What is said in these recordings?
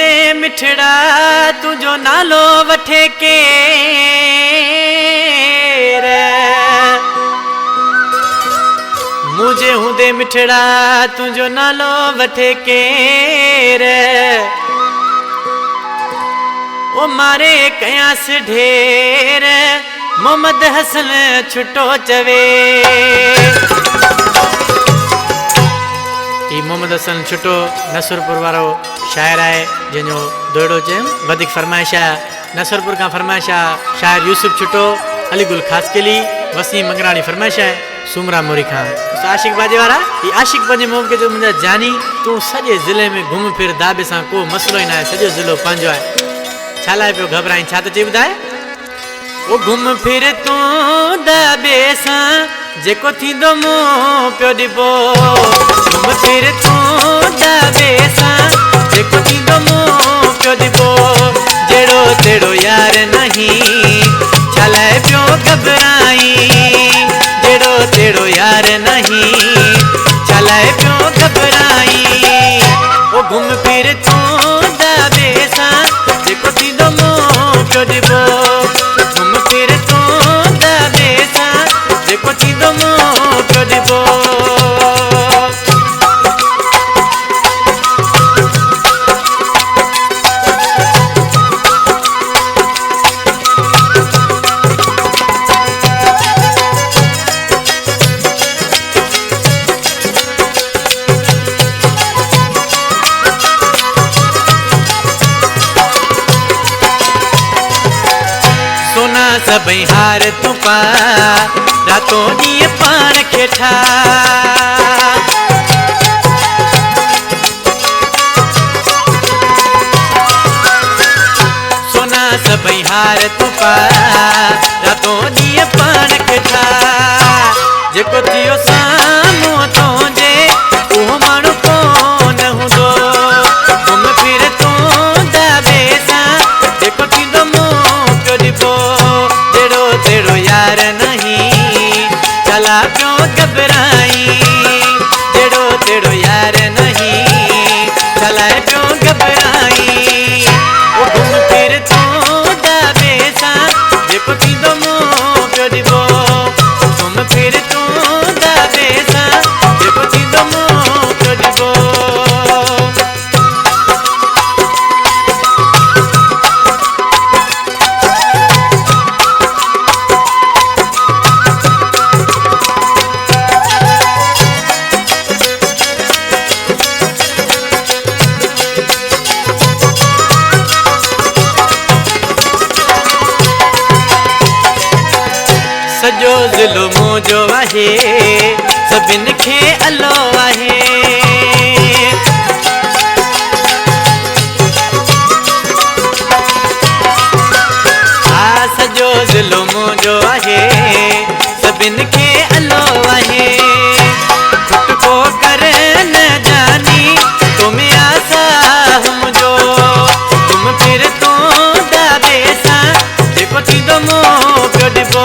हूंदे मिठड़ा तुंहिंजो नालो वठे केर। मुझे हूंदे मिठड़ा तुंहिंजो नालो वठे केर। ओ मारे कयांस ढेर मोहम्मद हसन छुटो चवे। मोहम्मद हसन छुटो नसरपुर वारो शायर है जो दोड़ो चयम वधिक फरमाइश है। नसरपुर का फरमाइश है शायर यूसुफ छुटो, अलीगुल खासकेली, वसीम मंगरानी फरमाइश है सुमरा मोरी खान। आशिक बाजे वारा ये आशिक पंजे मोह के जो मुझा जानी तू सजे जिले में घूम फिर दाबे सा को मसलो ही ना है, सजो जिलो पंजो है। छाला पे घबराई छा तो ची बुधाए ओ घूम फिर तू दाबे सा जेको थींदो मो पियो डिबो। घूम फिर तू दाबे सा जेको थींदो मो पियो डिबो। जेड़ो तेड़ो यार नहीं छलाए पियो घबराई। जेड़ो तेड़ो यार नहीं छलाए पियो घबराई। ओ घूम फिर तू दाबे सा जेको थींदो मो पियो डिबो। घूम फिर तू दाबे सा जेको थींदो मो पियो डिबो। सबई हार तू पा रातों ॾींहं पाण खे ठा। सोना सबई हार तू पा रातों ॾींहं पाण खे ठा। जेको थियो साम्हूं तुंहिंजे उहो माण्हू कोन हूंदो। घुम फिर तूं दाबे सां जेको थींदो मूं पियो ॾिबो। तेड़ो यार नहीं चला क्यों घबराई। जेड़ो तेड़ो यार नहीं चला क्यों घबराई। ओ घूम फिर तू दाबे सा जेको थींदो मूं पियो ॾिबो। घूम फिर तू दाबे सा जेको थींदो मूं पियो ॾिबो। सजो ज़िलो मुंहिंजो आहे सभिनि खे अलो आहे। हा सजो ज़िलो मुंहिंजो आहे सभिनि खे अलो आहे। खुटको कर न जानी तुम आसा मुंहिंजो। घुम फिर तूं दाबे सां जेको थींदो मूं पियो ॾिबो।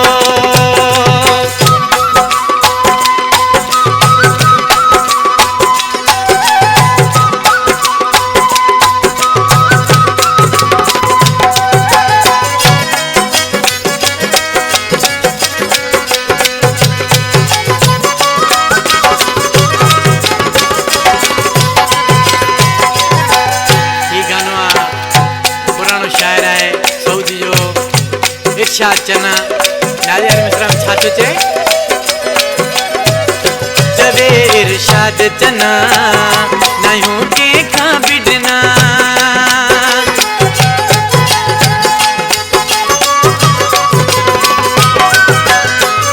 इर्शाद चना नारियल मिश्रा में छा थो चए। चवे इर्शाद चना नयूं कंहिंखां बिड़ना।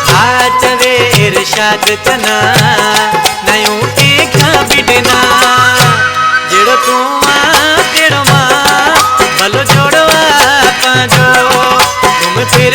हा चवे इर्शाद चना नयूं कंहिंखां बिड़ना। जेड़ो तूं आ तेड़ो मां भलो जोड़ो आ पंहिंजो। फिर